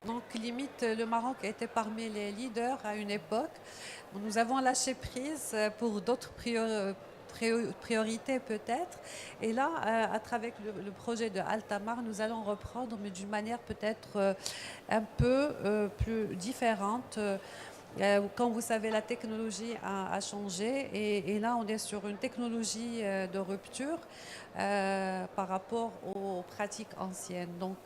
Donc, limite, le Maroc a été parmi les leaders à une époque. Nous avons lâché prise pour d'autres priorités peut-être. Et là, à travers le projet de Altamar, nous allons reprendre, mais d'une manière peut-être un peu plus différente. Comme vous savez, la technologie a changé et là, on est sur une technologie de rupture par rapport aux pratiques anciennes. Donc,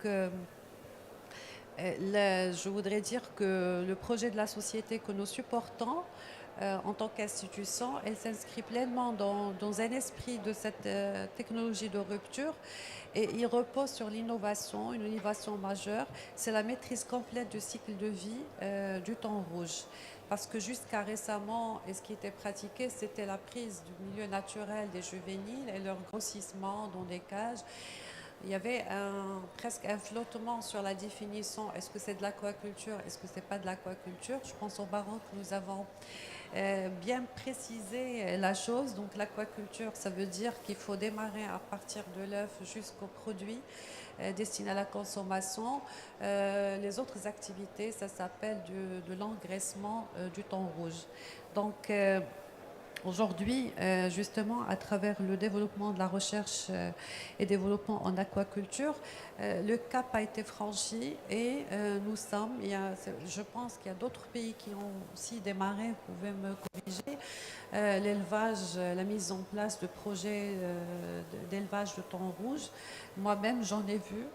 je voudrais dire que le projet de la société que nous supportons en tant qu'institution, elle s'inscrit pleinement dans un esprit de cette technologie de rupture et il repose sur l'innovation, une innovation majeure, c'est la maîtrise complète du cycle de vie du thon rouge. Parce que jusqu'à récemment, et ce qui était pratiqué, c'était la prise du milieu naturel des juvéniles et leur grossissement dans des cages. Il y avait presque un flottement sur la définition. Est-ce que c'est de l'aquaculture? Est-ce que c'est pas de l'aquaculture? Je pense au Maroc, nous avons bien précisé la chose. Donc l'aquaculture, ça veut dire qu'il faut démarrer à partir de l'œuf jusqu'au produit destiné à la consommation. Les autres activités, ça s'appelle de l'engraissement du thon rouge. Donc aujourd'hui, justement, à travers le développement de la recherche et développement en aquaculture, le cap a été franchi et nous sommes, je pense qu'il y a d'autres pays qui ont aussi démarré, vous pouvez me corriger, l'élevage, la mise en place de projets d'élevage de thon rouge. Moi-même, j'en ai vu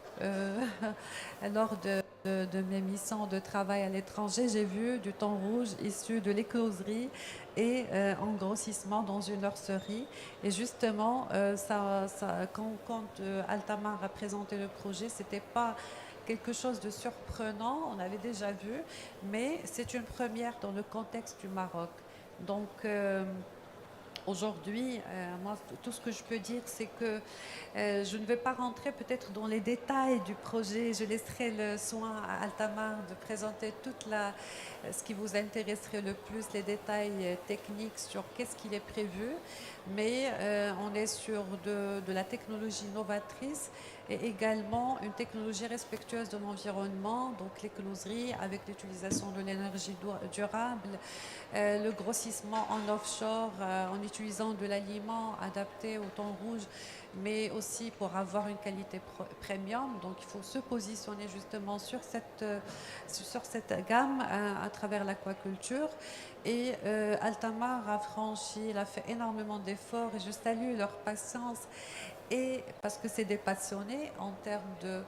lors de mes missions de travail à l'étranger. J'ai vu du thon rouge issu de l'écloserie et en grossissement dans une nurserie. Et justement, quand Altamar a présenté le projet, c'était pas quelque chose de surprenant, on avait déjà vu, mais c'est une première dans le contexte du Maroc. Donc aujourd'hui, moi, tout ce que je peux dire, c'est que je ne vais pas rentrer peut-être dans les détails du projet. Je laisserai le soin à Altamar de présenter ce qui vous intéresserait le plus, les détails techniques sur qu'est-ce qu'il est prévu. Mais on est sur de la technologie novatrice et également une technologie respectueuse de l'environnement, donc l'écoloserie avec l'utilisation de l'énergie durable, le grossissement en offshore en utilisant de l'aliment adapté au thon rouge, mais aussi pour avoir une qualité premium. Donc il faut se positionner justement sur cette gamme à travers l'aquaculture. Et Altamar a franchi, il a fait énormément d'efforts et je salue leur patience et parce que c'est des passionnés en termes de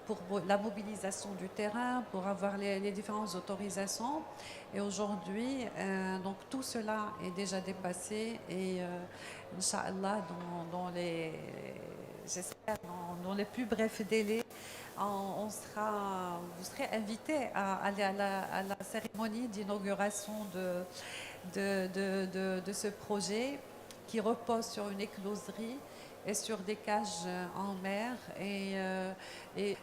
pour la mobilisation du terrain, pour avoir les différentes autorisations. Et aujourd'hui, donc tout cela est déjà dépassé et Inch'Allah, j'espère, dans les plus brefs délais, vous serez invités à aller à la cérémonie d'inauguration de ce projet qui repose sur une écloserie et sur des cages en mer et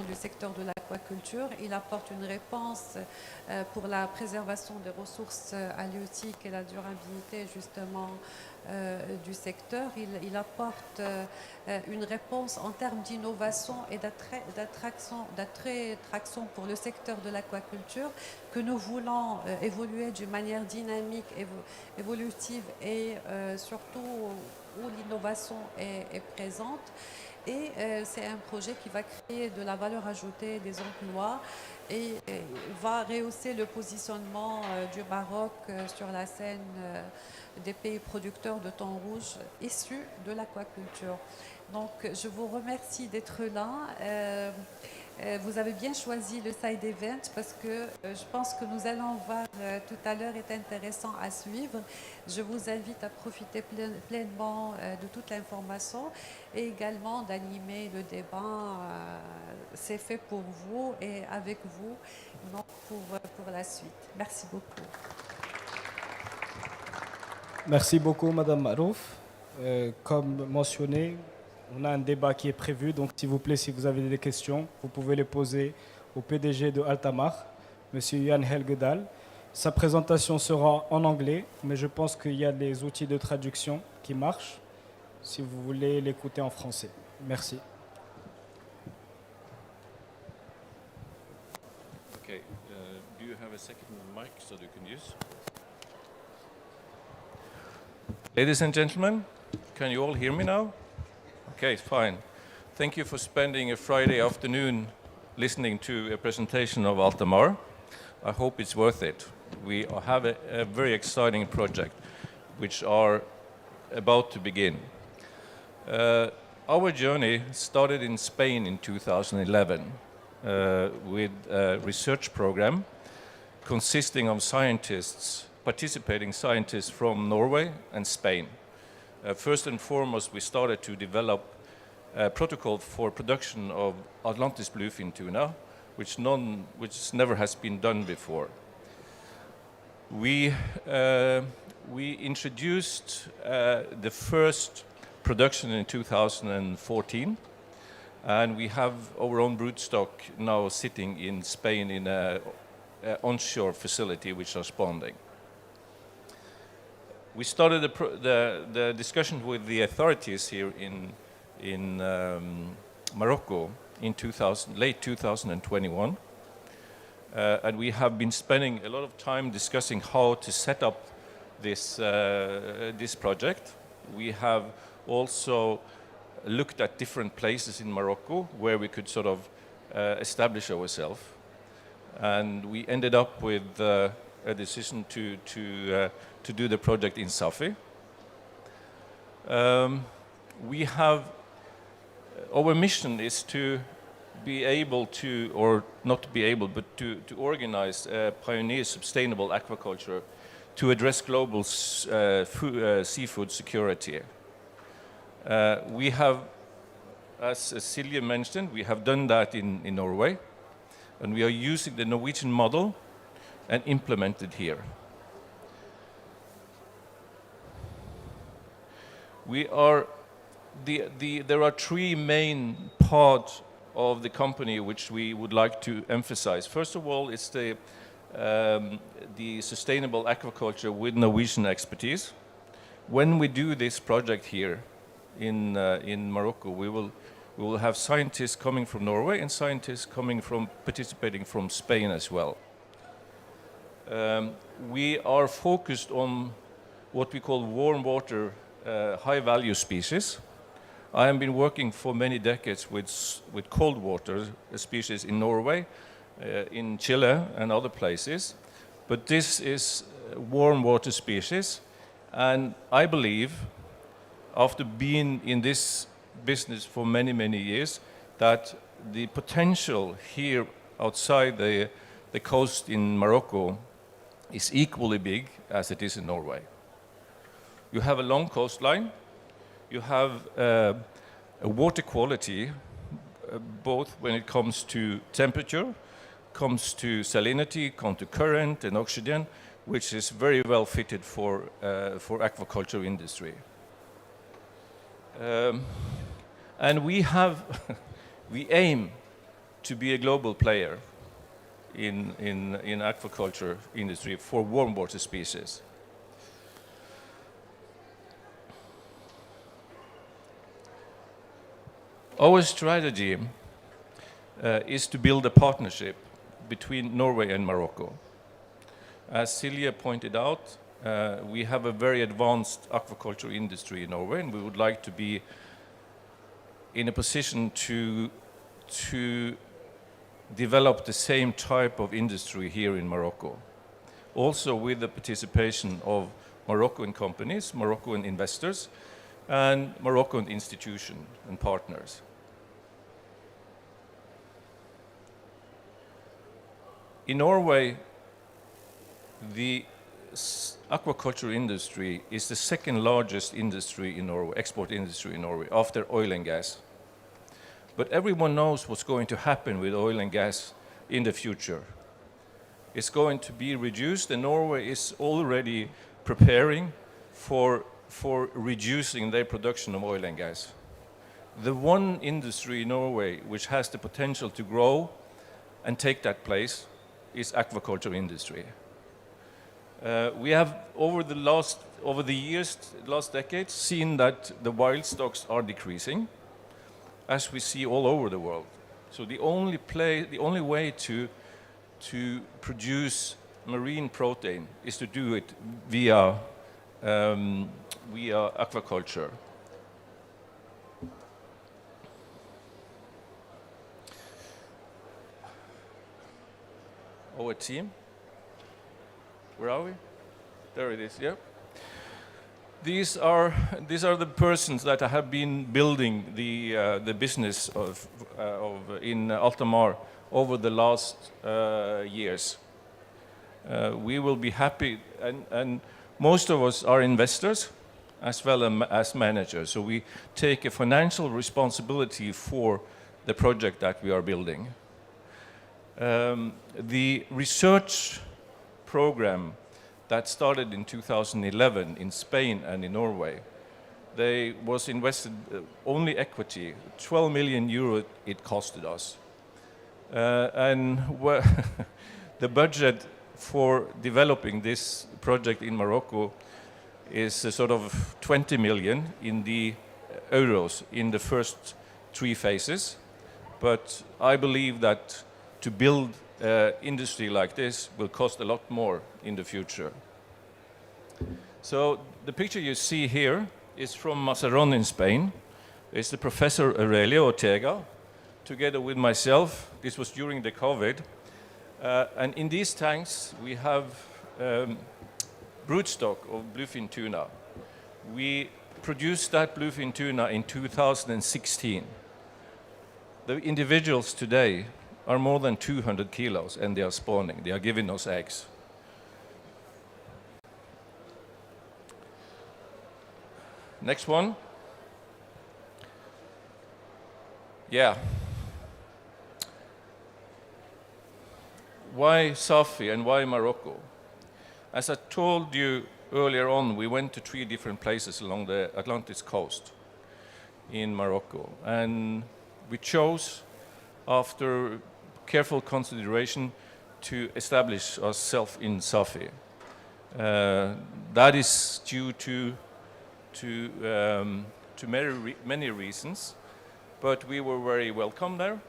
du secteur de l'aquaculture. Il apporte une réponse pour la préservation des ressources halieutiques et la durabilité justement du secteur. Il apporte une réponse en termes d'innovation et d'attraction pour le secteur de l'aquaculture que nous voulons évoluer d'une manière dynamique, évolutive et surtout où l'innovation est présente. Et c'est un projet qui va créer de la valeur ajoutée, des emplois et va rehausser le positionnement du Maroc sur la scène des pays producteurs de thon rouge issus de l'aquaculture. Donc je vous remercie d'être là. Vous avez bien choisi le side event parce que je pense que nous allons voir tout à l'heure est intéressant à suivre. Je vous invite à profiter pleinement de toute l'information et également d'animer le débat. C'est fait pour vous et avec vous, non pour la suite. Merci beaucoup. Merci beaucoup, Madame Marouf. Comme mentionné, on a un débat qui est prévu, donc s'il vous plaît, si vous avez des questions, vous pouvez les poser au PDG de Altamar, Monsieur Yann Helgedal. Sa présentation sera en anglais, mais je pense qu'il y a des outils de traduction qui marchent si vous voulez l'écouter en français. Merci. Okay, do you have a second mic so you can use? Ladies and gentlemen, can you all hear me now? Okay, fine. Thank you for spending a Friday afternoon listening to a presentation of Altamar. I hope it's worth it. We have a very exciting project which are about to begin. Our journey started in Spain in 2011 with a research program consisting of participating scientists from Norway and Spain. First and foremost, we started to develop a protocol for production of Atlantis bluefin tuna, which never has been done before. We introduced the first production in 2014, and we have our own broodstock now sitting in Spain in an onshore facility which are responding. We started the discussion with the authorities here in Morocco in late 2021. And we have been spending a lot of time discussing how to set up this project. We have also looked at different places in Morocco where we could sort of establish ourselves. And we ended up with a decision to do the project in Safi. Our mission is to be able to, or not to be able, but to organize a pioneer sustainable aquaculture to address global seafood security. We have, as Silje mentioned, we have done that in Norway, and we are using the Norwegian model and implemented here. There are three main parts of the company which we would like to emphasize. First of all, it's the sustainable aquaculture with Norwegian expertise. When we do this project here in Morocco, we will have scientists coming from Norway and scientists participating from Spain as well. We are focused on what we call warm water high-value species. I have been working for many decades with cold water species in Norway, in Chile and other places, but this is warm water species, and I believe, after being in this business for many, many years, that the potential here outside the coast in Morocco is equally big as it is in Norway. You have a long coastline. You have a water quality, both when it comes to temperature, comes to salinity, comes to current and oxygen, which is very well fitted for aquaculture industry. And we aim to be a global player in aquaculture industry for warm water species. Our strategy is to build a partnership between Norway and Morocco. As Silje pointed out, we have a very advanced aquaculture industry in Norway, and we would like to be in a position to develop the same type of industry here in Morocco. Also with the participation of Moroccan companies, Moroccan investors, and Moroccan institutions and partners. In Norway, the aquaculture industry is the second largest industry in Norway, export industry in Norway, after oil and gas. But everyone knows what's going to happen with oil and gas in the future. It's going to be reduced, and Norway is already preparing for reducing their production of oil and gas. The one industry in Norway which has the potential to grow and take that place is aquaculture industry. We have over the years, last decades, seen that the wild stocks are decreasing, as we see all over the world. So the only way to produce marine protein is to do it via aquaculture. Our team. Where are we? There it is. Yeah. These are the persons that have been building the business in Altamar over the last years. We will be happy, and most of us are investors as well as managers. So we take a financial responsibility for the project that we are building. The research program that started in 2011 in Spain and in Norway, they was invested only equity, 12 million euro it costed us. And the budget for developing this project in Morocco is sort of 20 million in the euros in the first 3 phases. But I believe that to build industry like this will cost a lot more in the future. So the picture you see here is from Mazaron in Spain. It's the Professor Aurelio Ortega, together with myself. This was during the COVID. And in these tanks, we have broodstock of bluefin tuna. We produced that bluefin tuna in 2016. The individuals today are more than 200 kilos, and they are spawning. They are giving us eggs. Next one. Yeah. Why Safi and why Morocco? As I told you earlier on, we went to 3 different places along the Atlantic coast in Morocco. And we chose, after careful consideration, to establish ourselves in Safi. That is due to many reasons, but we were very welcome there.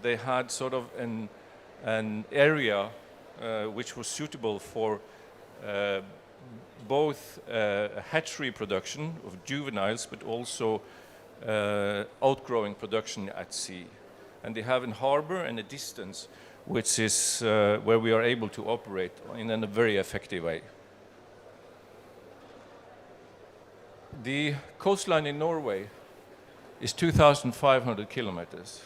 They had sort of an area which was suitable for both hatchery production of juveniles, but also outgrowing production at sea. And they have a harbor and a distance which is where we are able to operate in a very effective way. The coastline in Norway is 2,500 kilometers.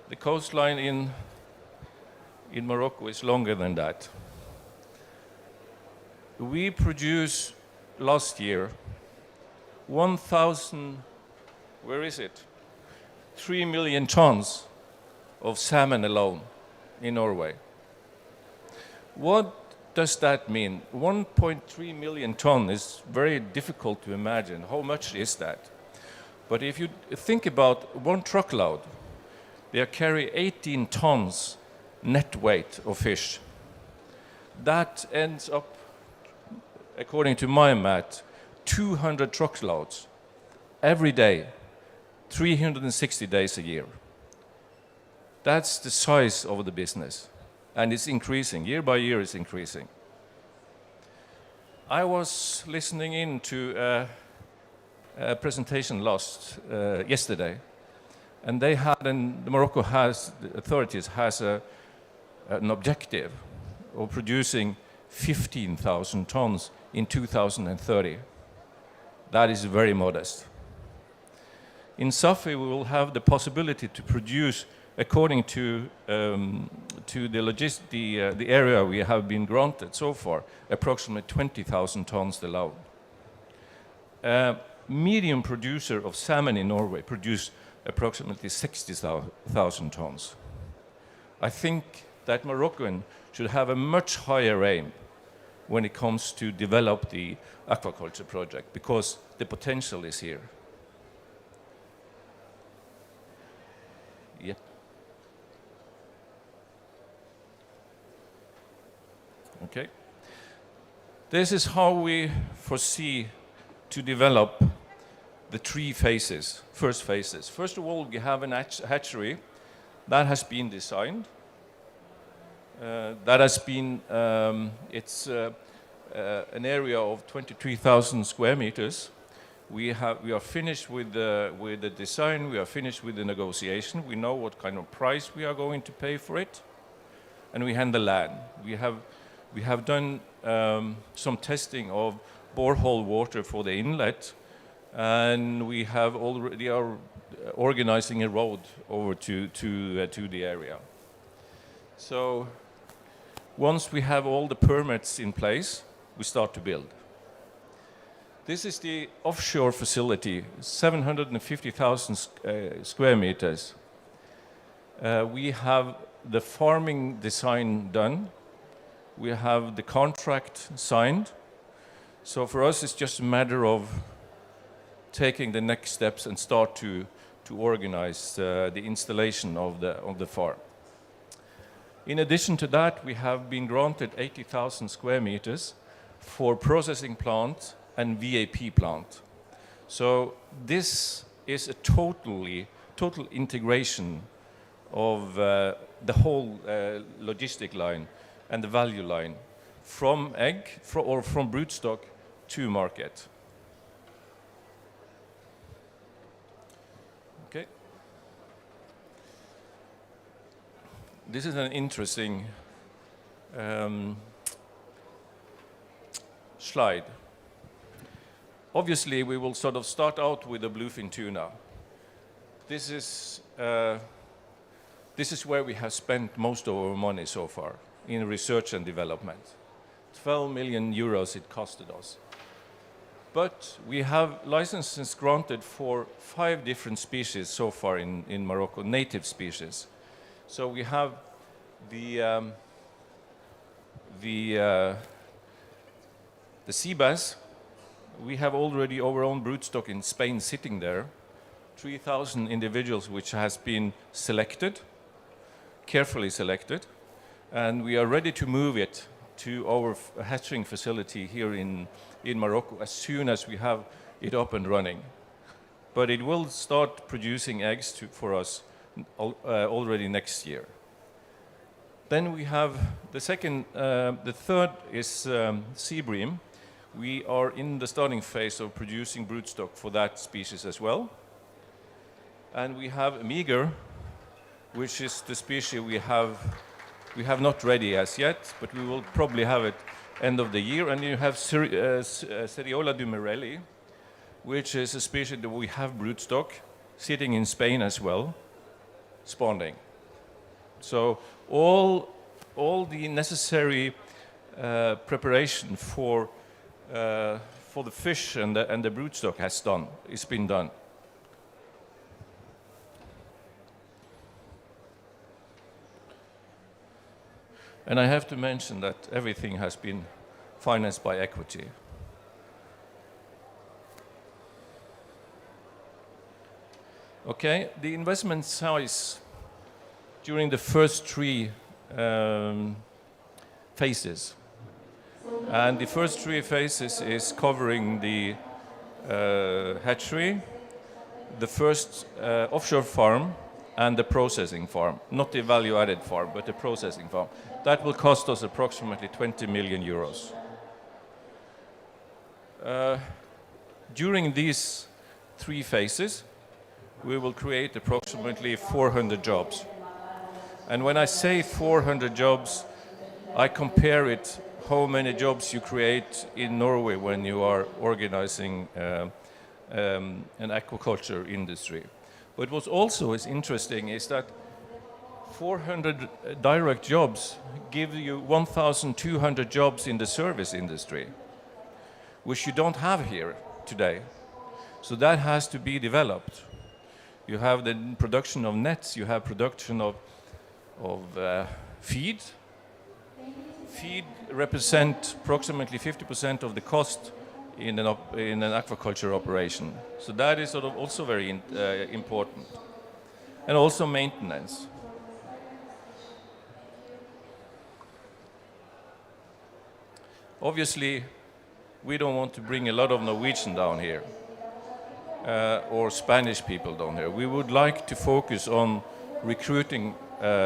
The coastline in Morocco is longer than that. We produced last year 3 million tons of salmon alone in Norway. What does that mean? 1.3 million tons is very difficult to imagine. How much is that? But if you think about one truckload, they carry 18 tons net weight of fish. That ends up, according to my math, 200 truckloads every day, 360 days a year. That's the size of the business, and it's increasing. Year by year, it's increasing. I was listening in to a presentation yesterday, and the Morocco authorities has an objective of producing 15,000 tons in 2030. That is very modest. In Safi, we will have the possibility to produce, according to the area we have been granted so far, approximately 20,000 tons allowed. A medium producer of salmon in Norway produce approximately 60,000 tons. I think that Moroccan should have a much higher aim when it comes to develop the aquaculture project, because the potential is here. Yep. Okay. This is how we foresee to develop the three phases, first phases. First of all, we have a hatchery that has been designed. It's an area of 23,000 square meters. We are finished with the design, we are finished with the negotiation, we know what kind of price we are going to pay for it, and we hand the land. We have done some testing of borehole water for the inlet, and we have already are organizing a road over to the area. So once we have all the permits in place, we start to build. This is the offshore facility, 750,000 square meters. We have the farming design done. We have the contract signed. So for us, it's just a matter of taking the next steps and start to organize the installation of the farm. In addition to that, we have been granted 80,000 square meters for processing plant and VAP plant. So this is a total integration of the whole logistic line and the value line from egg or from broodstock to market. Okay. This is an interesting slide. Obviously, we will sort of start out with the bluefin tuna. This is where we have spent most of our money so far in research and development. 12 million euros it costed us. But we have licenses granted for 5 different species so far in Morocco, native species. So we have the sea bass. We have already our own broodstock in Spain sitting there, 3,000 individuals which has been selected, carefully selected, and we are ready to move it to our hatching facility here in Morocco as soon as we have it up and running. But it will start producing eggs for us already next year. Then we have the third is sea bream. We are in the starting phase of producing broodstock for that species as well. And we have a meager, which is the species we have not ready as yet, but we will probably have it end of the year. And you have Seriola dumerelli, which is a species that we have broodstock sitting in Spain as well, spawning. So all the necessary preparation for the fish and the broodstock is been done. And I have to mention that everything has been financed by equity. Okay, the investment size during the first 3 phases. And the first 3 phases is covering the hatchery, the first offshore farm, and the processing farm. Not the value-added farm, but the processing farm. That will cost us approximately 20 million euros. During these 3 phases, we will create approximately 400 jobs. And when I say 400 jobs, I compare it how many jobs you create in Norway when you are organizing an aquaculture industry. But what also is interesting is that 400 direct jobs give you 1,200 jobs in the service industry, which you don't have here today. So that has to be developed. You have the production of nets, you have production of feed. Feed represent approximately 50% of the cost in an aquaculture operation. So that is sort of also very important. And also maintenance. Obviously, we don't want to bring a lot of Norwegian down here or Spanish people down here. We would like to focus on recruiting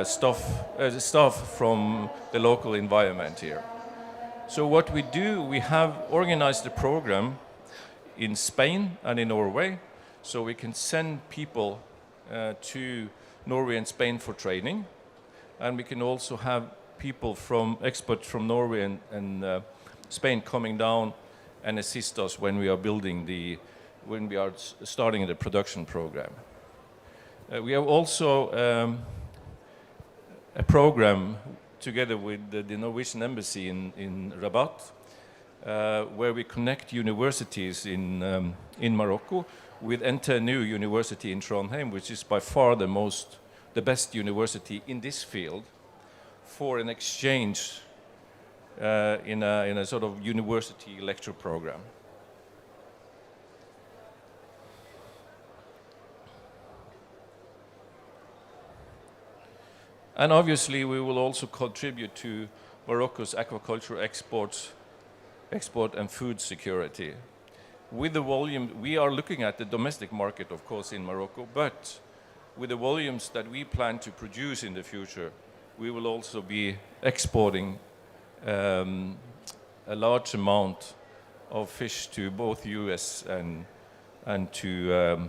staff from the local environment here. So what we do, we have organized a program in Spain and in Norway, so we can send people to Norway and Spain for training, and we can also have people experts from Norway and Spain coming down and assist us when we are starting the production program. We have also a program together with the Norwegian Embassy in Rabat, where we connect universities in Morocco with NTNU University in Trondheim, which is by far the best university in this field, for an exchange in a sort of university lecture program. And obviously, we will also contribute to Morocco's aquaculture export and food security. With the volume, we are looking at the domestic market, of course, in Morocco, but with the volumes that we plan to produce in the future, we will also be exporting a large amount of fish to both US and to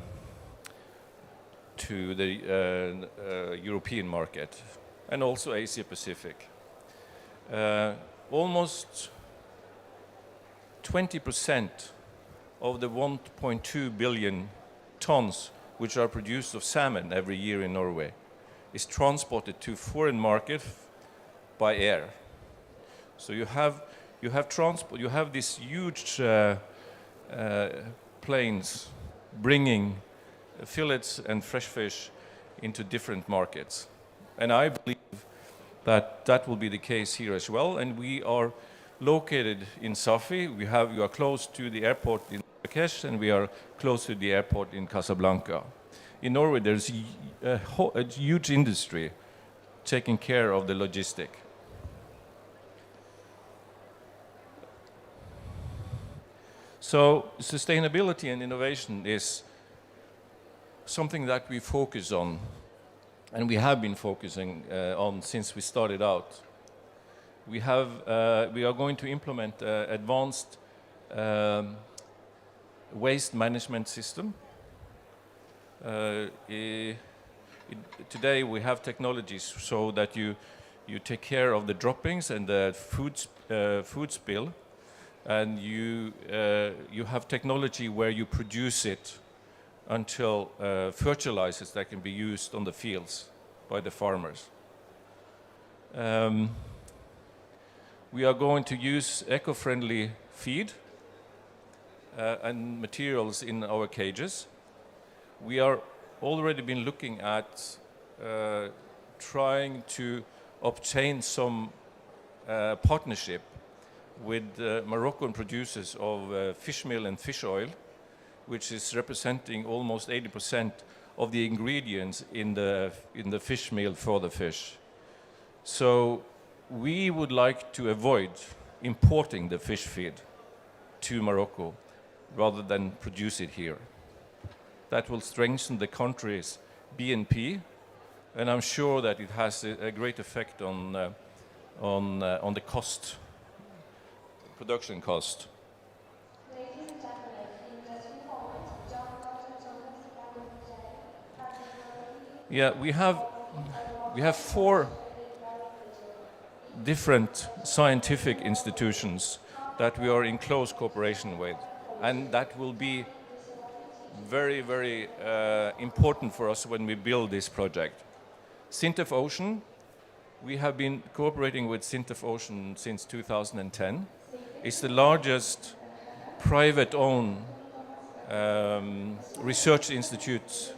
the European market, and also Asia Pacific. Almost 20% of the 1.2 billion tons which are produced of salmon every year in Norway is transported to foreign market by air. So you have transport. You have these huge planes bringing fillets and fresh fish into different markets, and I believe that will be the case here as well. And we are located in Safi. We are close to the airport in Marrakesh, and we are close to the airport in Casablanca. In Norway, there's a huge industry taking care of the logistic. So sustainability and innovation is something that we focus on, and we have been focusing on since we started out. We are going to implement advanced waste management system. Today we have technologies so that you take care of the droppings and the food spill, and you have technology where you produce it until fertilizers that can be used on the fields by the farmers. We are going to use eco-friendly feed and materials in our cages. We are already been looking at trying to obtain some partnership with Moroccan producers of fish meal and fish oil, which is representing almost 80% of the ingredients in the fish meal for the fish. So we would like to avoid importing the fish feed to Morocco rather than produce it here. That will strengthen the country's BNP, and I'm sure that it has a great effect on the cost, production cost. Yeah, we have 4 different scientific institutions that we are in close cooperation with, and that will be very, very important for us when we build this project. SINTEF Ocean, we have been cooperating with SINTEF Ocean since 2010. It's the largest private-owned research institute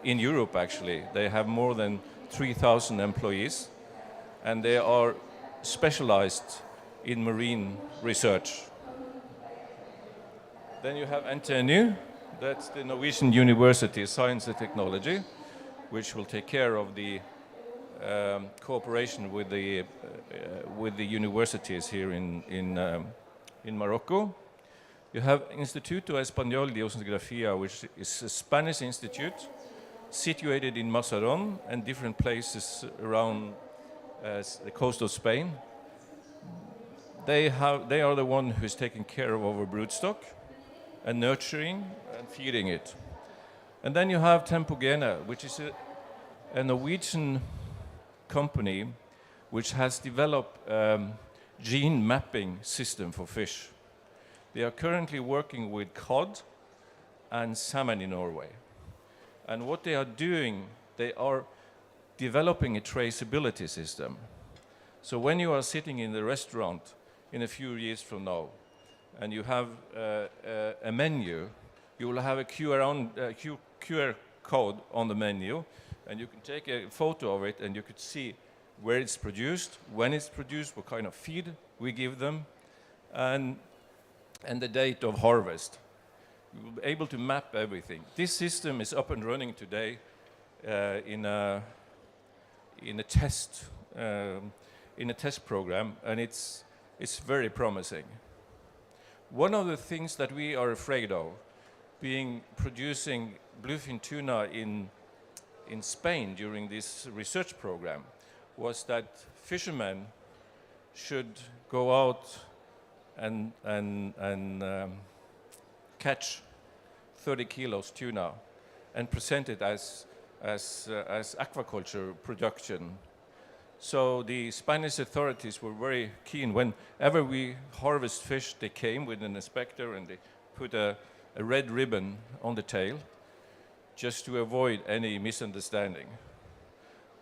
in Europe, actually. They have more than 3,000 employees, and they are specialized in marine research. Then you have NTNU, that's the Norwegian University of Science and Technology, which will take care of the cooperation with the universities here in in Morocco. You have Instituto Español de Oceanografía, which is a Spanish institute situated in Mazarón and different places around the coast of Spain. They are the one who's taking care of our broodstock and nurturing and feeding it. And then you have Tempogena, which is a Norwegian company which has developed gene mapping system for fish. They are currently working with cod and salmon in Norway. And what they are doing, they are developing a traceability system. So when you are sitting in the restaurant in a few years from now, and you have a menu, you will have a QR code on the menu, and you can take a photo of it, and you could see where it's produced, when it's produced, what kind of feed we give them, and the date of harvest. You will be able to map everything. This system is up and running today in a test program, and it's very promising. One of the things that we are afraid of, producing bluefin tuna in Spain during this research program, was that fishermen should go out and catch 30 kilos tuna and present it as aquaculture production. So the Spanish authorities were very keen. Whenever we harvest fish, they came with an inspector and they put a red ribbon on the tail just to avoid any misunderstanding.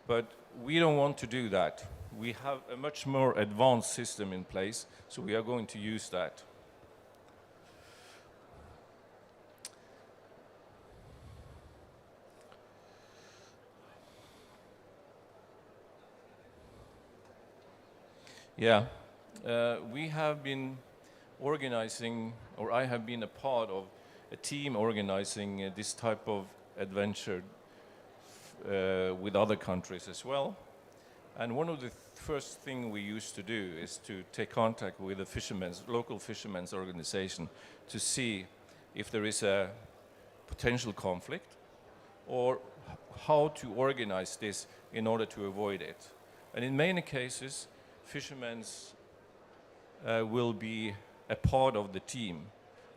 But we don't want to do that. We have a much more advanced system in place, so we are going to use that. Yeah, we have been organizing, or I have been a part of a team organizing this type of adventure with other countries as well. And one of the first things we used to do is to take contact with the local fishermen's organization to see if there is a potential conflict or how to organize this in order to avoid it. And in many cases, fishermen will be a part of the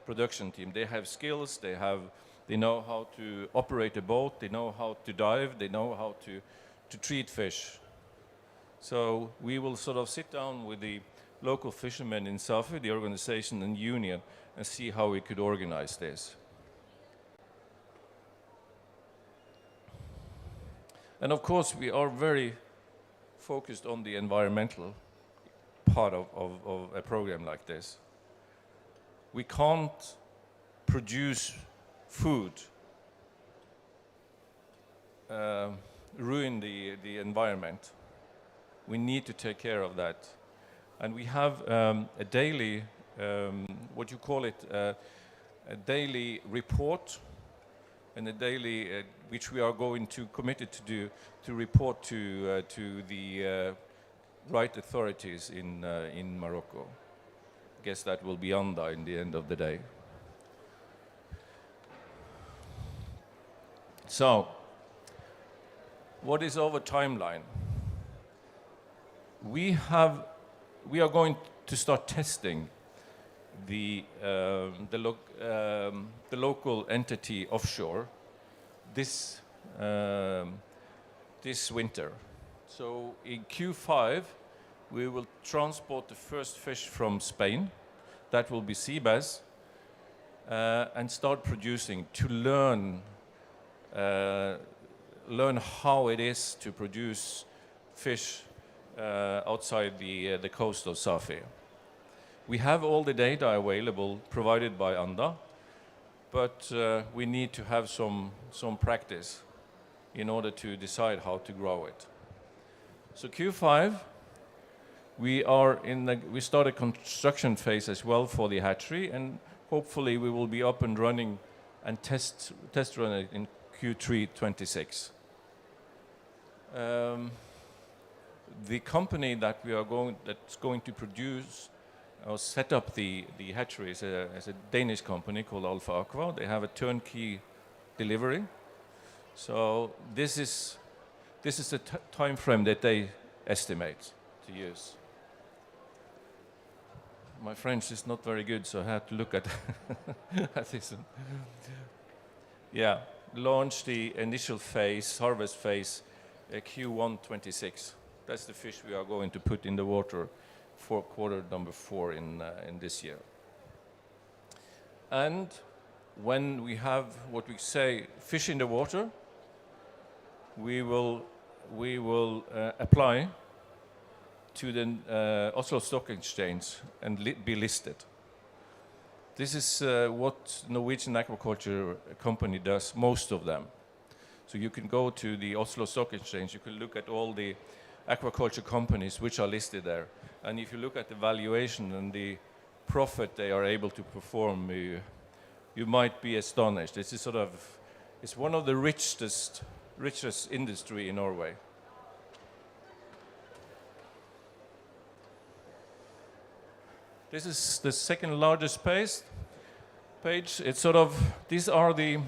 production team. They have skills, they know how to operate a boat, they know how to dive, they know how to treat fish. So we will sort of sit down with the local fishermen in SAFI, the organization and union, and see how we could organize this. And of course, we are very focused on the environmental part of a program like this. We can't produce food, ruin the environment. We need to take care of that. And we have a daily, what you call it, a daily report, and a daily, which we are going to committed to do, to report to the right authorities in Morocco. I guess that will be UNDA in the end of the day. So, what is our timeline? We are going to start testing the local entity offshore this winter. So in Q5, we will transport the first fish from Spain. That will be sea bass, and start producing to learn how it is to produce fish outside the coast of Safi. We have all the data available provided by UNDA, but we need to have some practice in order to decide how to grow it. So Q5, we start a construction phase as well for the hatchery, and hopefully we will be up and running and test run it in Q3 26. The company that's going to produce set up the hatchery as a Danish company called Alpha Aqua. They have a turnkey delivery. So this is the time frame that they estimate to use. My French is not very good, so I have to look at, at this. Yeah, launch the initial phase, harvest phase, Q1 26. That's the fish we are going to put in the water for quarter number 4 in this year. And when we have what we say fish in the water, we will apply to the Oslo Stock Exchange and be listed. This is what Norwegian aquaculture company does, most of them. So you can go to the Oslo Stock Exchange, you can look at all the aquaculture companies which are listed there. And if you look at the valuation and the profit they are able to perform, you might be astonished. This is it's one of the richest industry in Norway. This is the second largest page. It's these are the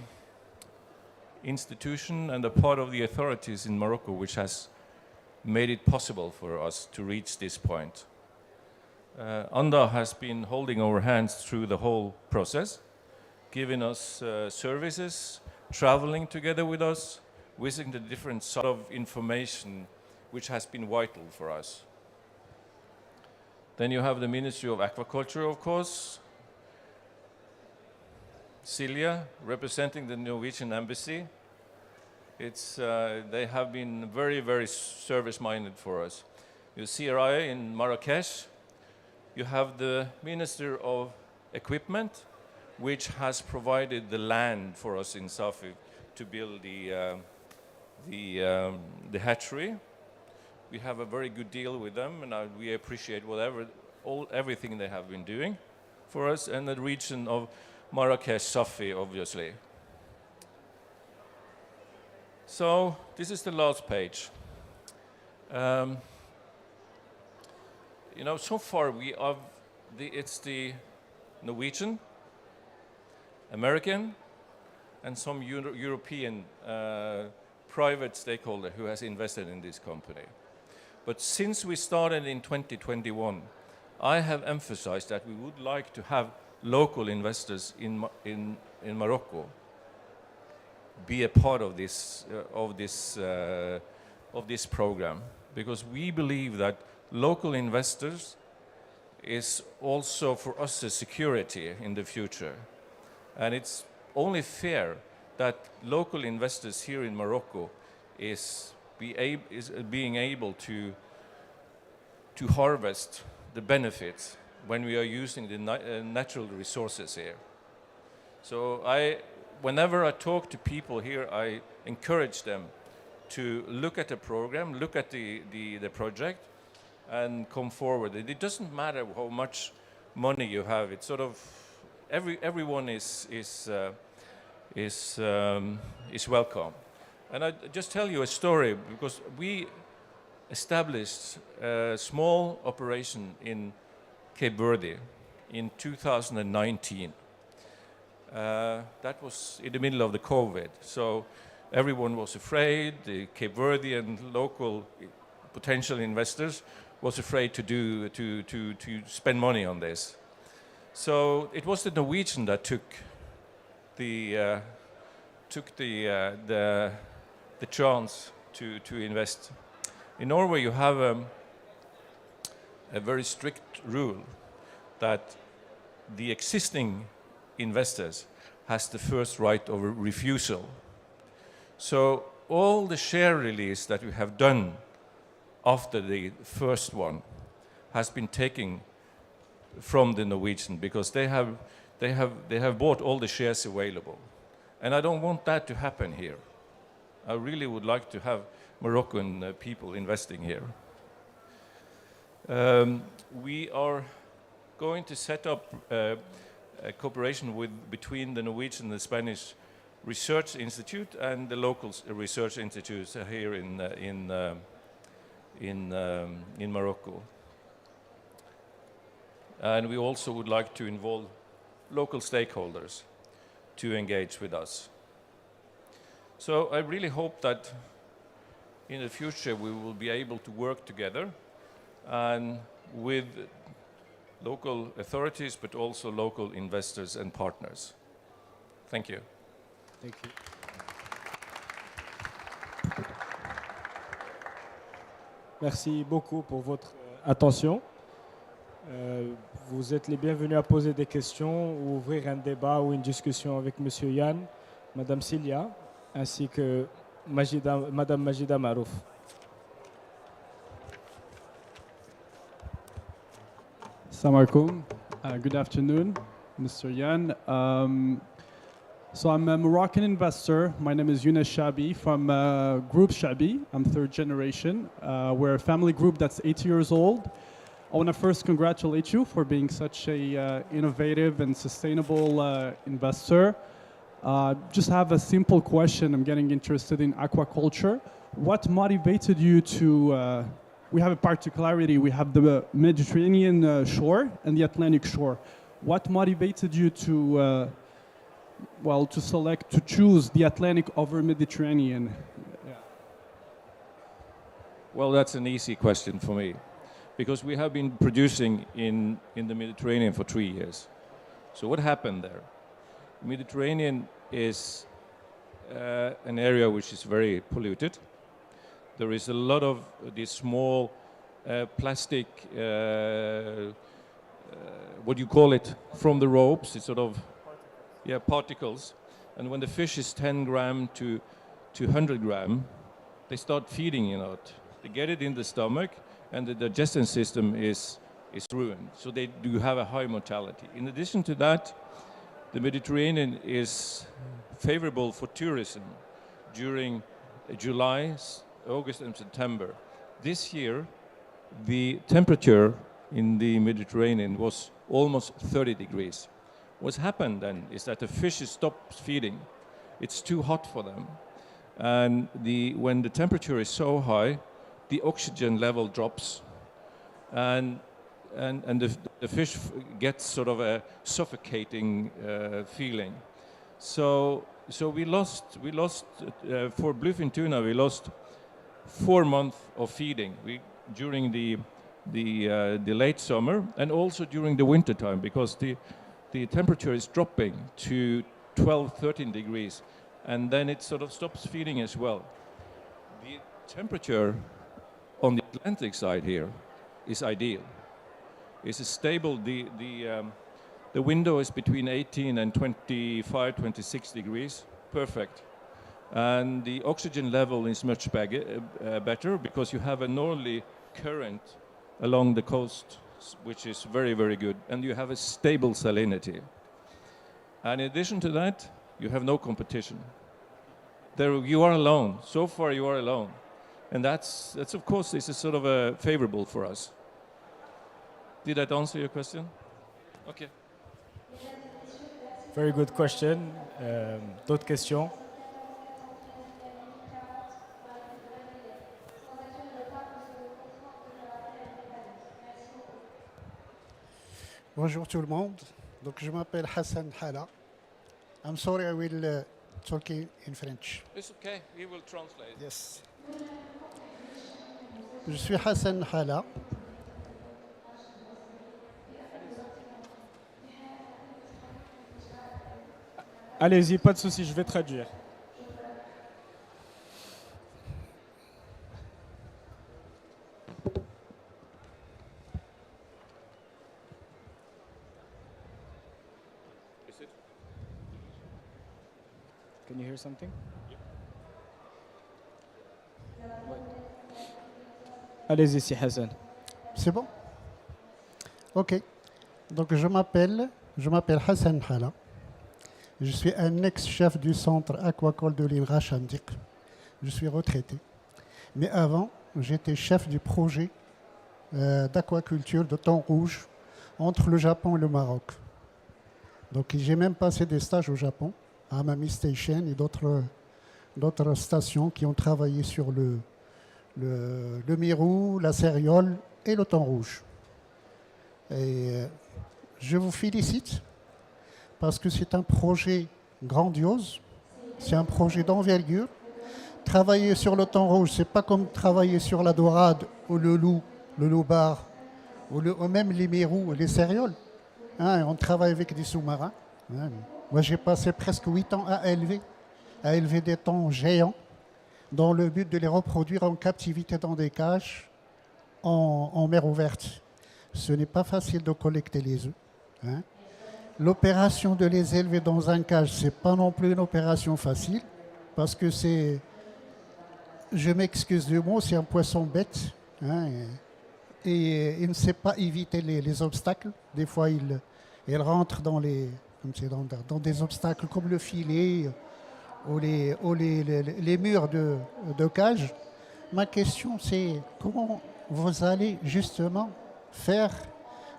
institution and the part of the authorities in Morocco which has made it possible for us to reach this point. ANDA has been holding our hands through the whole process, giving us services, traveling together with us, visiting the different sort of information which has been vital for us. Then you have the Ministry of Aquaculture, of course. Silja, representing the Norwegian embassy. They have been very, very service-minded for us. You see CRI in Marrakesh. You have the Minister of Equipment, which has provided the land for us in Safi to build the hatchery. We have a very good deal with them, and we appreciate everything they have been doing for us, and the region of Marrakesh, Safi, obviously. So this is the last page. So far it's the Norwegian, American, and some European private stakeholder who has invested in this company. But since we started in 2021, I have emphasized that we would like to have local investors in Morocco be a part of this program, because we believe that local investors is also for us a security in the future, and it's only fair that local investors here in Morocco is being able to harvest the benefits when we are using the natural resources here. So whenever I talk to people here, I encourage them to look at the program, look at the project, and come forward. It doesn't matter how much money you have. It's everyone is welcome. And I just tell you a story, because we established a small operation in Cape Verde in 2019. That was in the middle of the COVID, so everyone was afraid. The Cape Verdean local potential investors was afraid to spend money on this. So it was the Norwegian that took the chance to invest. In Norway, you have a very strict rule that the existing investors has the first right of refusal. So all the share release that we have done after the first one has been taken from the Norwegian, because they have bought all the shares available. And I don't want that to happen here. I really would like to have Moroccan people investing here. We are going to set up a cooperation between the Norwegian and the Spanish Research Institute and the local research institutes here in Morocco. And we also would like to involve local stakeholders to engage with us. So I really hope that in the future we will be able to work together and with local authorities, but also local investors and partners. Thank you. Thank you. Merci beaucoup pour votre attention. Vous êtes les bienvenus à poser des questions ou ouvrir un débat ou une discussion avec Monsieur Yann, Madame Cilia, ainsi que Madame Majida Marouf. Assalamu alaikum. Good afternoon, Mr. Yan. So I'm a Moroccan investor. My name is Younes Shabi from Group Shabi. I'm third generation. We're a family group that's 80 years old. I want to first congratulate you for being such a innovative and sustainable investor. Just have a simple question. I'm getting interested in aquaculture. What motivated you to we have a particularity. We have the Mediterranean shore and the Atlantic shore. What motivated you to to choose the Atlantic over Mediterranean? Yeah. Well, that's an easy question for me, because we have been producing in the Mediterranean for 3 years. So what happened there? The Mediterranean is an area which is very polluted. There is a lot of these small plastic, what do you call it, from the ropes, it's sort of, particles. And when the fish is 10 gram to 100 gram, they start feeding it. They get it in the stomach, and the digestion system is ruined. So they do have a high mortality. In addition to that, the Mediterranean is favorable for tourism during July, August, and September. This year, the temperature in the Mediterranean was almost 30 degrees. What's happened then is that the fish stops feeding. It's too hot for them. And when the temperature is so high, the oxygen level drops, and the fish gets sort of a suffocating feeling. So we lost for bluefin tuna, we lost 4 months of feeding during the late summer and also during the winter time, because the temperature is dropping to 12, 13 degrees, and then it sort of stops feeding as well. The temperature on the Atlantic side here is ideal. It's a stable, the window is between 18 and 25, 26 degrees, perfect. And the oxygen level is much better because you have a northerly current along the coast, which is very, very good. And you have a stable salinity. And in addition to that, you have no competition. You are alone. So far, you are alone. And that's of course, this is sort of favorable for us. Did that answer your question? Okay. Very good question. D'autres questions? Bonjour tout le monde. Donc je m'appelle Hassan Hala. I'm sorry, I will talk in French. It's okay. We will translate. Yes. Je suis Hassan Hala. Allez-y, pas de souci, je vais traduire. Can you hear something? Allez-y, si Hassan. C'est bon? Ok. Donc je m'appelle Hassan Hala. Je suis un ex-chef du centre aquacole de l'île Rachamdik. Je suis retraité. Mais avant, j'étais chef du projet d'aquaculture de thon rouge entre le Japon et le Maroc. Donc j'ai même passé des stages au Japon, à Amami Station et d'autres stations qui ont travaillé sur le mirou, la céréole et le thon rouge. Et je vous félicite parce que c'est un projet grandiose, c'est un projet d'envergure. Travailler sur le thon rouge, c'est pas comme travailler sur la dorade ou le loubar, ou même les mérous, les céréoles. Hein, on travaille avec des sous-marins. Hein. Moi, j'ai passé presque 8 ans à élever des thons géants dans le but de les reproduire en captivité dans des cages en mer ouverte. Ce n'est pas facile de collecter les œufs. Hein. L'opération de les élever dans un cage, ce n'est pas non plus une opération facile parce que c'est, je m'excuse du mot, c'est un poisson bête. Hein, et il ne sait pas éviter les obstacles. Des fois, il rentre dans des obstacles comme le filet ou les murs de cage. Ma question, c'est comment vous allez justement faire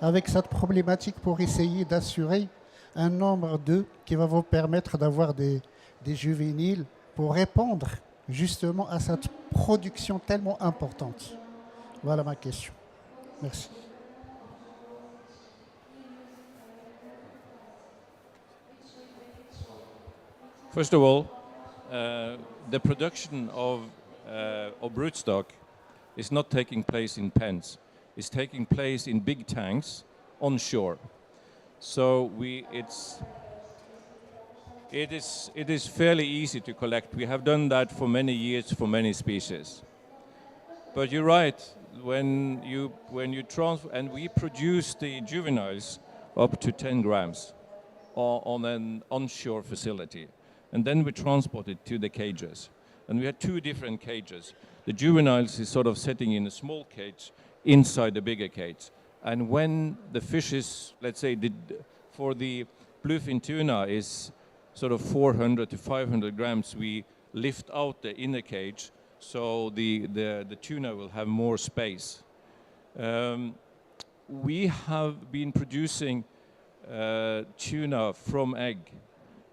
avec cette problématique pour essayer d'assurer un nombre d'œufs qui va vous permettre d'avoir des juvéniles pour répondre justement à cette production tellement importante. Voilà ma question. Merci. First of all, the production of broodstock is not taking place in pens. It's taking place in big tanks onshore. So it is fairly easy to collect. We have done that for many years for many species. But you're right. When you transfer, and we produce the juveniles up to 10 grams on an onshore facility, and then we transport it to the cages. And we had 2 different cages. The juveniles is sort of sitting in a small cage inside the bigger cage. And when the fish is, let's say, for the bluefin tuna is sort of 400 to 500 grams, we lift out the inner cage so the tuna will have more space. We have been producing tuna from egg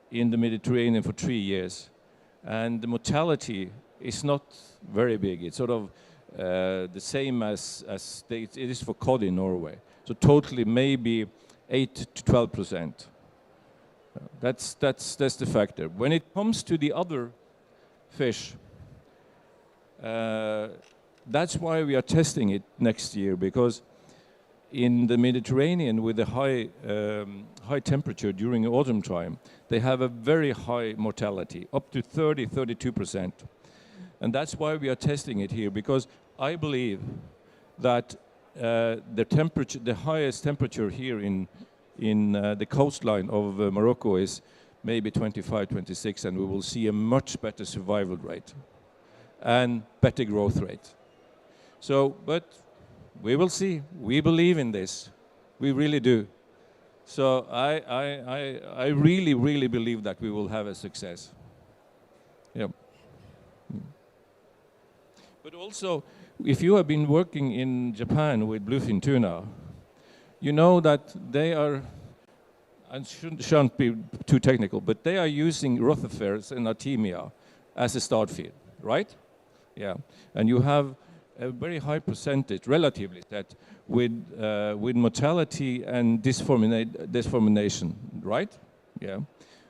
in the Mediterranean for 3 years, and the mortality is not very big. It's sort of the same as it is for cod in Norway. So totally maybe 8 to 12%. That's the factor. When it comes to the other fish, that's why we are testing it next year, because in the Mediterranean with the high temperature during autumn time, they have a very high mortality, up to 32%. And that's why we are testing it here, because I believe that the highest temperature here in the coastline of Morocco is maybe 25, 26, and we will see a much better survival rate and better growth rate. So, but we will see. We believe in this. We really do. So I really, really believe that we will have a success. Yeah. But also, if you have been working in Japan with bluefin tuna, you know that they are, I shouldn't be too technical, but they are using Rothophilus and Artemia as a start feed, right? Yeah. And you have a very high percentage, relatively, that with mortality and disformination, right? Yeah.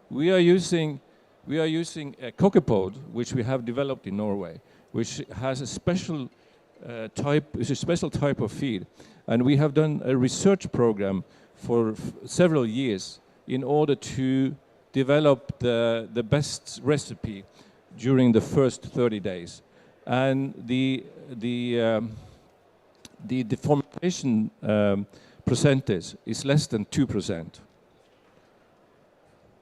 We are using a coccypode, which we have developed in Norway, which has a special type of feed, and we have done a research program for several years in order to develop the best recipe during the first 30 days, and the deformation percentage is less than 2%.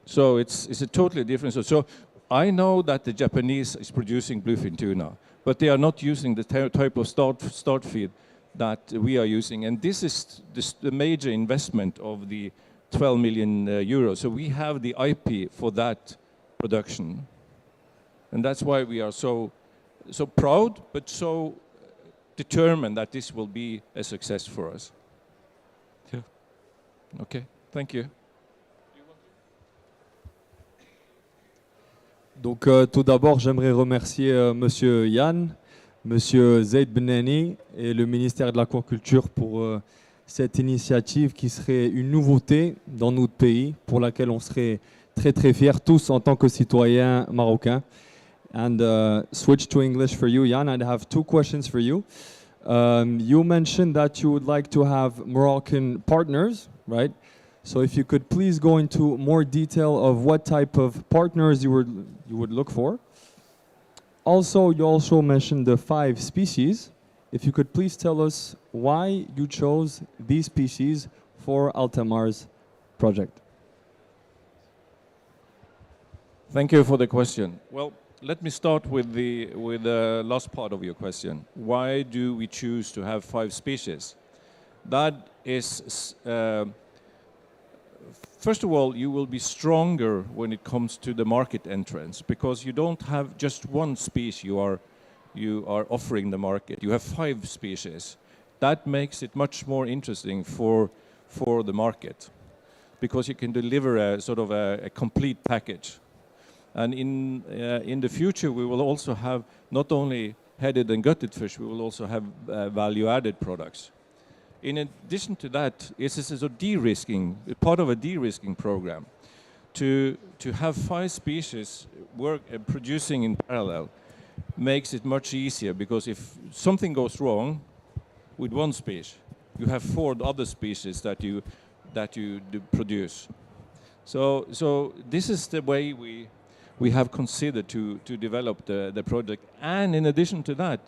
So it's a totally different. So I know that the Japanese is producing bluefin tuna, but they are not using the type of start feed that we are using. And this is the major investment of the 12 million euros. So we have the IP for that production. And that's why we are so proud, but so determined that this will be a success for us. Yeah. Okay, thank you. Donc tout d'abord, j'aimerais remercier Monsieur Yann, Monsieur Zeid Benani et le ministère de l'Aquaculture pour cette initiative qui serait une nouveauté dans notre pays, pour laquelle on serait très très fiers tous en tant que citoyens marocains. And switch to English for you, Jan. I have two questions for you. You mentioned that you would like to have Moroccan partners, right? So if you could please go into more detail of what type of partners you would look for. Also, you also mentioned the 5 species. If you could please tell us why you chose these species for Altamar's project. Thank you for the question. Well, let me start with the last part of your question. Why do we choose to have 5 species? That is, first of all, you will be stronger when it comes to the market entrance because you don't have just one species you are offering the market. You have 5 species. That makes it much more interesting for the market because you can deliver a sort of a complete package. And in the future, we will also have not only headed and gutted fish, we will also have value-added products. In addition to that, this is a de-risking, part of a de-risking program. To have 5 species producing in parallel makes it much easier because if something goes wrong with one species, you have 4 other species that you produce. So this is the way we have considered to develop the project. And in addition to that,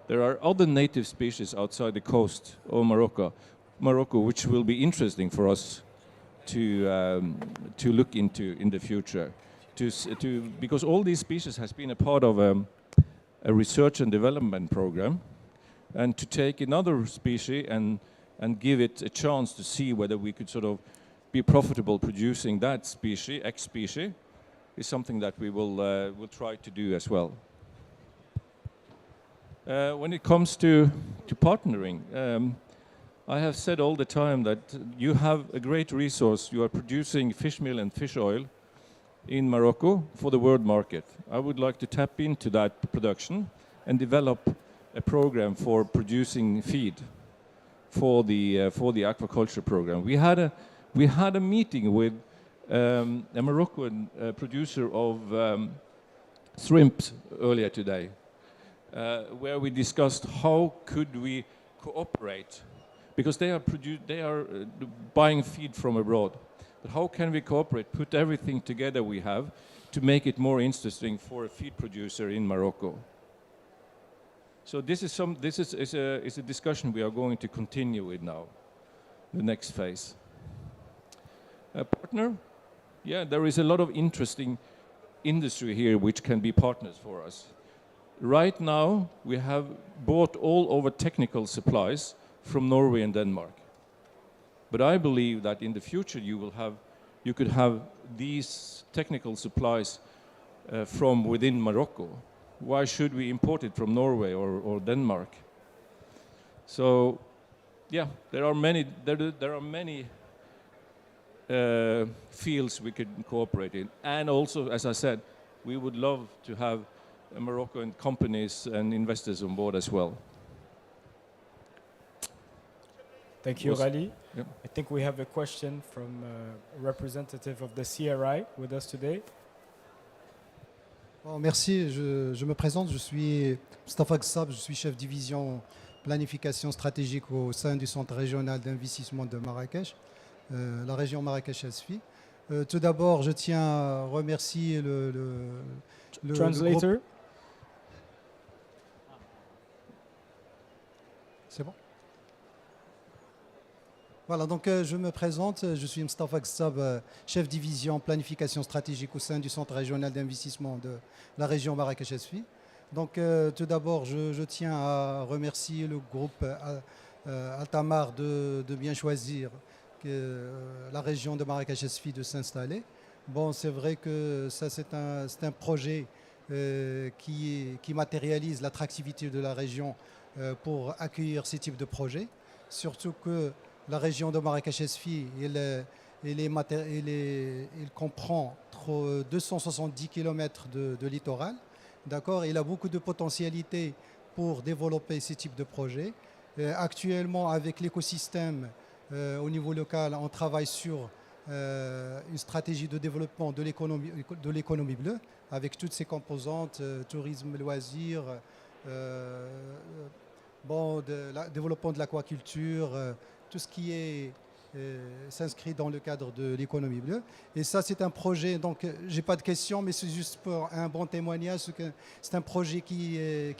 there are other native species outside the coast of Morocco, which will be interesting for us to look into in the future. Because all these species has been a part of a research and development program, and to take another species and give it a chance to see whether we could sort of be profitable producing that species, X species, is something that we will try to do as well. When it comes to partnering, I have said all the time that you have a great resource. You are producing fish meal and fish oil in Morocco for the world market. I would like to tap into that production and develop a program for producing feed for the aquaculture program. We had a meeting with a Moroccan producer of shrimp earlier today, where we discussed how could we cooperate, because they are buying feed from abroad. But how can we cooperate, put everything together we have to make it more interesting for a feed producer in Morocco? So this is a discussion we are going to continue with now, the next phase. A partner? Yeah, there is a lot of interesting industry here which can be partners for us. Right now, we have bought all over technical supplies from Norway and Denmark. But I believe that in the future you could have these technical supplies from within Morocco. Why should we import it from Norway or Denmark? So, yeah, there are many fields we could cooperate in. And also, as I said, we would love to have Moroccan companies and investors on board as well. Thank you, Rally. Yep. I think we have a question from a representative of the CRI with us today. Bon, merci, je me présente, je suis Mustafa Ghsab, je suis chef division planification stratégique au sein du Centre régional d'investissement de Marrakech, la région Marrakech-Asfi. Tout d'abord, je tiens à remercier le Translator. groupe. C'est bon? Voilà, donc je me présente, je suis Mustafa Ghsab, chef division planification stratégique au sein du Centre régional d'investissement de la région Marrakech-Asfi. Donc tout d'abord, je tiens à remercier le groupe Altamar de bien choisir la région de Marrakech-Asfi de s'installer. Bon, c'est vrai que ça c'est un projet qui matérialise l'attractivité de la région pour accueillir ces types de projets, surtout que la région de Marrakech-Asfi, il comprend 270 km de littoral. D'accord, il a beaucoup de potentialités pour développer ces types de projets. Actuellement, avec l'écosystème Au niveau local, on travaille sur une stratégie de développement de l'économie bleue, avec toutes ses composantes, tourisme, loisirs, développement de l'aquaculture, tout ce qui s'inscrit dans le cadre de l'économie bleue. Et ça, c'est un projet, donc je n'ai pas de questions, mais c'est juste pour un bon témoignage. C'est un projet qui est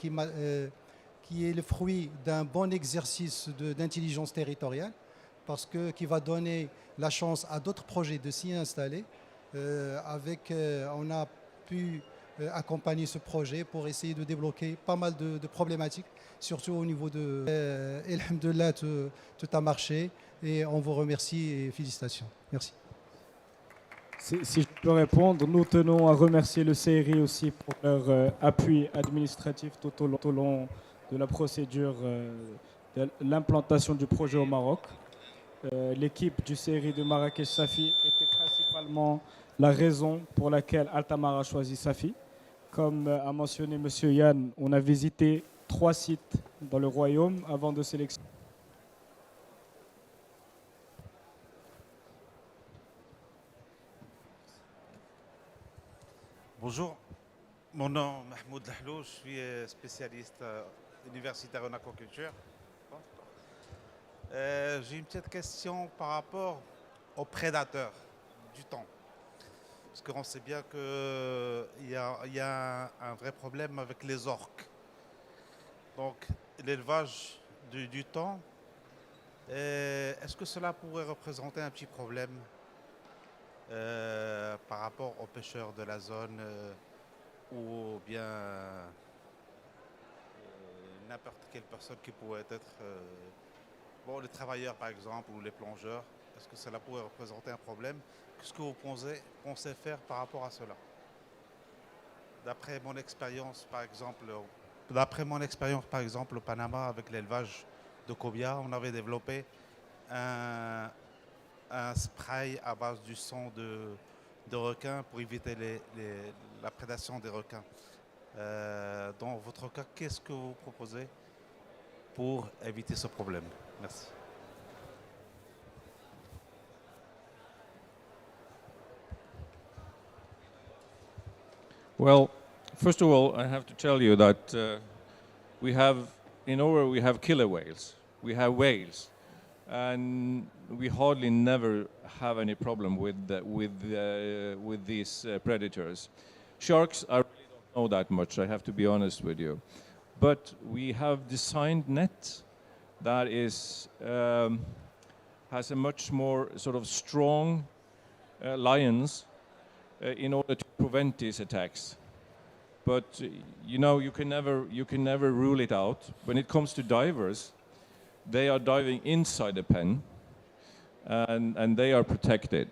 le fruit d'un bon exercice d'intelligence territoriale, qui va donner la chance à d'autres projets de s'y installer. On a pu accompagner ce projet pour essayer de débloquer pas mal de problématiques, surtout au niveau de... Alhamdoulilah, tout a marché et on vous remercie et félicitations. Merci. Si je peux répondre, nous tenons à remercier le CRI aussi pour leur appui administratif tout au long de la procédure de l'implantation du projet au Maroc. L'équipe du CRI de Marrakech Safi était principalement la raison pour laquelle Altamar a choisi Safi. Comme a mentionné M. Yann, on a visité 3 sites dans le royaume avant de sélectionner. Bonjour, mon nom est Mahmoud Lahlou, je suis spécialiste universitaire en aquaculture. J'ai une petite question par rapport aux prédateurs du thon. Parce qu'on sait bien qu'il y a un vrai problème avec les orques. Donc l'élevage du thon, est-ce que cela pourrait représenter un petit problème par rapport aux pêcheurs de la zone ou bien n'importe quelle personne qui pourrait être, les travailleurs par exemple ou les plongeurs, est-ce que cela pourrait représenter un problème? Qu'est-ce que vous pensez faire par rapport à cela? D'après mon expérience par exemple au Panama avec l'élevage de cobia, on avait développé un spray à base du sang de requin pour éviter la prédation des requins. Dans votre cas, qu'est-ce que vous proposez pour éviter ce problème? Merci. Well, first of all, I have to tell you that in Norway we have killer whales. We have whales. And we hardly never have any problem with these predators. Sharks, I really don't know that much, I have to be honest with you. But we have designed net that has a much more sort of strong lions in order to prevent these attacks. But you can never rule it out. When it comes to divers, they are diving inside the pen and they are protected.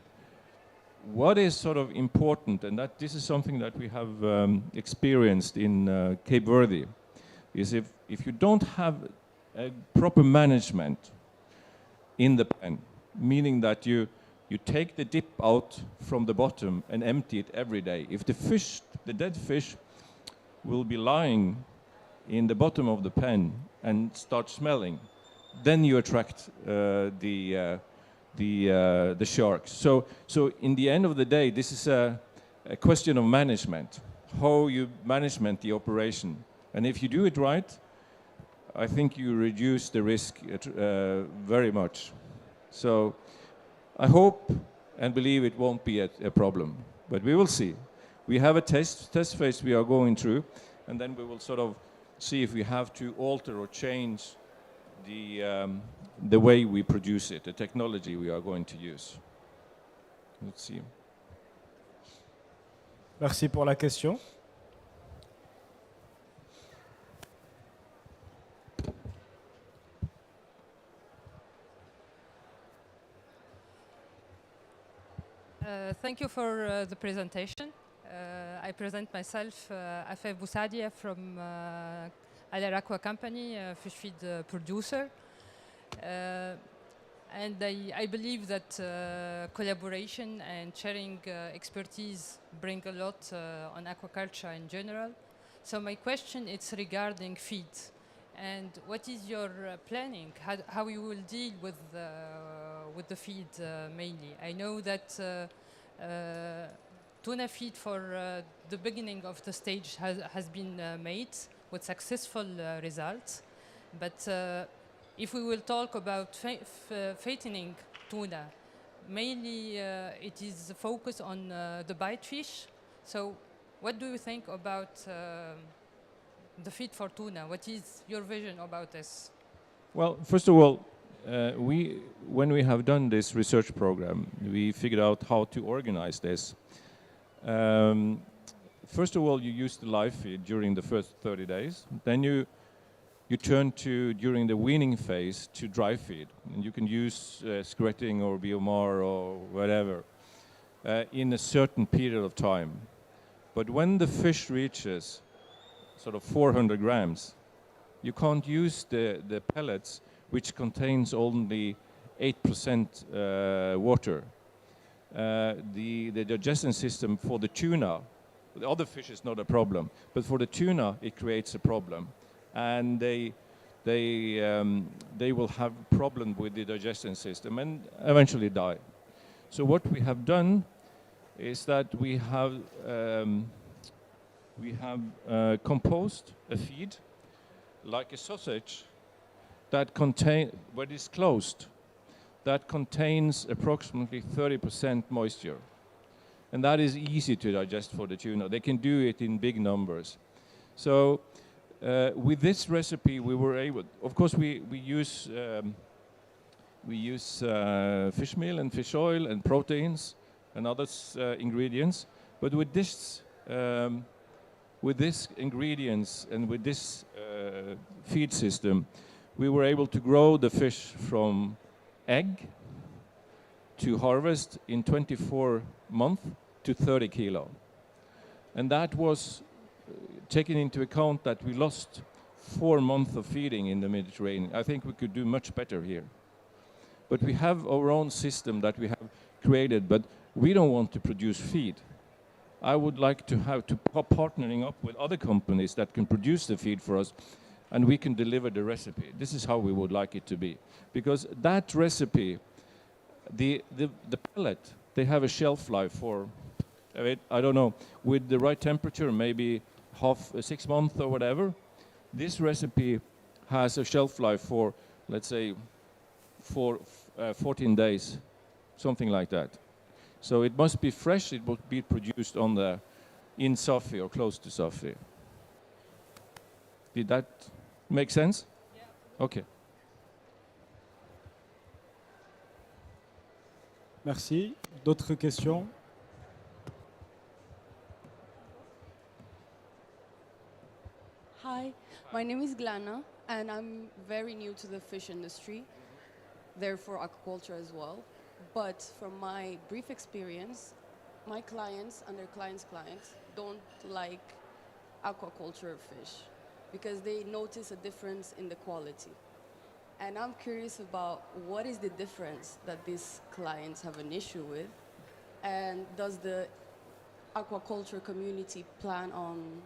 What is sort of important, and that this is something that we have experienced in Cape Verde, is if you don't have a proper management in the pen, meaning that you take the dip out from the bottom and empty it every day. If the dead fish will be lying in the bottom of the pen and start smelling, then you attract the sharks. So in the end of the day, this is a question of management, how you manage the operation. And if you do it right, I think you reduce the risk very much. So I hope and believe it won't be a problem, but we will see. We have a test phase we are going through, and then we will sort of see if we have to alter or change the way we produce it, the technology we are going to use. Let's see. Merci pour la question. Thank you for the presentation. I present myself, Afef Boussadia from Aler Aqua Company, fish feed producer. And I believe that collaboration and sharing expertise bring a lot on aquaculture in general. So my question is regarding feed. And what is your planning? How you will deal with with the feed mainly. I know that tuna feed for the beginning of the stage has been made with successful results. But if we will talk about fattening tuna, mainly it is focused on the bite fish. So what do you think about the feed for tuna? What is your vision about this? Well, first of all, when we have done this research program, we figured out how to organize this. First of all, you use the live feed during the first 30 days. Then you turn to, during the weaning phase, to dry feed. And you can use Skretting or Biomar or whatever in a certain period of time. But when the fish reaches sort of 400 grams, you can't use the pellets, which contains only 8% water. The digestion system for the tuna, the other fish is not a problem, but for the tuna it creates a problem, and they will have problem with the digestion system and eventually die. So what we have done is that we have composed a feed like a sausage that when it's closed, that contains approximately 30% moisture. And that is easy to digest for the tuna. They can do it in big numbers. So with this recipe, we were able, of course, we use fish meal and fish oil and proteins and other ingredients. But with this ingredients and with this feed system, we were able to grow the fish from egg to harvest in 24 months to 30 kilo. And that was taking into account that we lost 4 months of feeding in the Mediterranean. I think we could do much better here. But we have our own system that we have created, but we don't want to produce feed. I would like to have partnering up with other companies that can produce the feed for us, and we can deliver the recipe. This is how we would like it to be. Because that recipe, the pellet, they have a shelf life for, I don't know, with the right temperature, maybe 6 months or whatever. This recipe has a shelf life for, let's say, 14 days, something like that. So it must be fresh, it must be produced in Safi or close to Safi. Did that make sense? Yeah. Okay. Merci. D'autres questions? Hi, my name is Glana, and I'm very new to the fish industry, therefore aquaculture as well. But from my brief experience, my clients and their clients' clients don't like aquaculture fish because they notice a difference in the quality. And I'm curious about what is the difference that these clients have an issue with, and does the aquaculture community plan on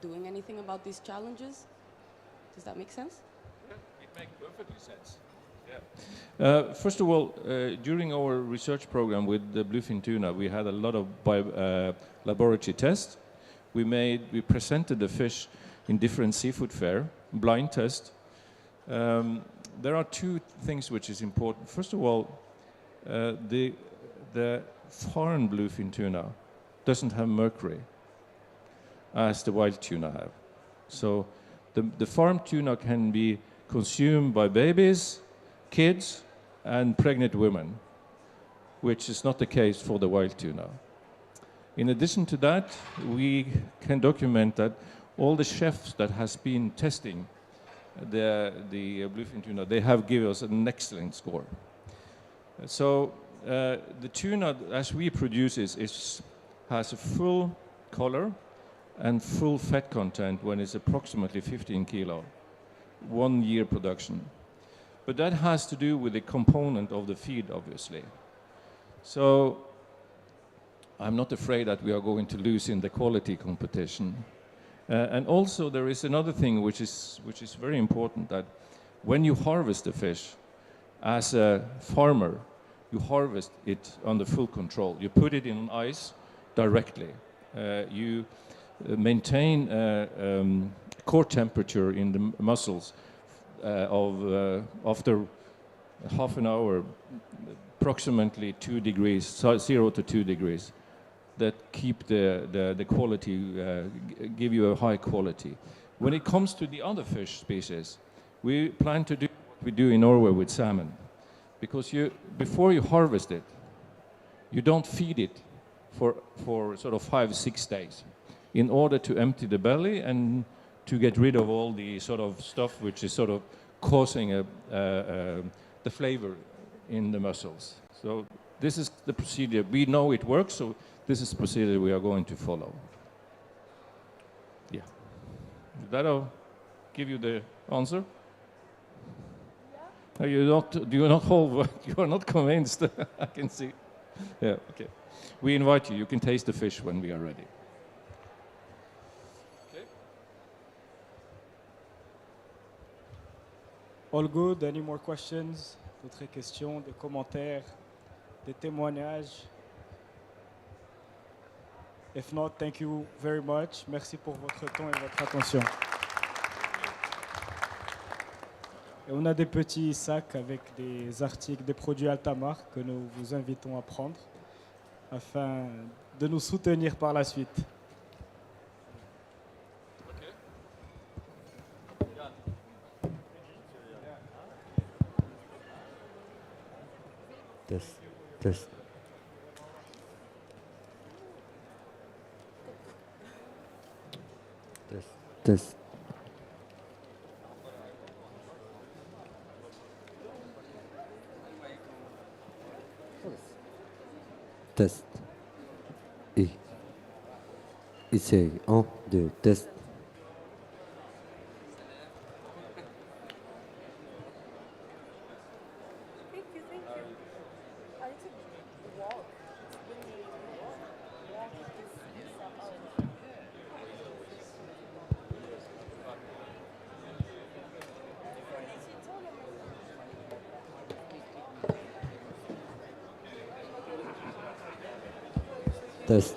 doing anything about these challenges? Does that make sense? Yeah, it makes perfectly sense. Yeah. First of all, during our research program with the bluefin tuna, we had a lot of laboratory tests. We presented the fish in different seafood fair, blind test. There are two things which is important. First of all, the foreign bluefin tuna doesn't have mercury as the wild tuna have. So the farm tuna can be consumed by babies, kids, and pregnant women, which is not the case for the wild tuna. In addition to that, we can document that all the chefs that has been testing the bluefin tuna, they have given us an excellent score. So the tuna, as we produce it, has a full color and full fat content when it's approximately 15 kilo, 1 year production. But that has to do with the component of the feed, obviously. So I'm not afraid that we are going to lose in the quality competition. And also there is another thing which is very important, that when you harvest the fish, As a farmer, you harvest it under full control. You put it in ice directly. You maintain core temperature in the mussels after half an hour, approximately 2 degrees, 0 to 2 degrees, that keep the quality, give you a high quality. When it comes to the other fish species, we plan to do what we do in Norway with salmon, because before you harvest it, you don't feed it for sort of 5-6 days in order to empty the belly and to get rid of all the sort of stuff which is sort of causing the flavor in the mussels. So this is the procedure. We know it works, so this is the procedure we are going to follow. Yeah. That'll give you the answer. Yeah. You are not convinced. I can see. Yeah. Okay. We invite you. You can taste the fish when we are ready. Okay. All good. Any more questions? D'autres questions, des commentaires, des témoignages? If not, thank you very much. Merci pour votre temps et votre attention. Et on a des petits sacs avec des articles, des produits Altamar que nous vous invitons à prendre afin de nous soutenir par la suite. Test, test. Test. Test. Et. Essaye. 1, 2, test. Test.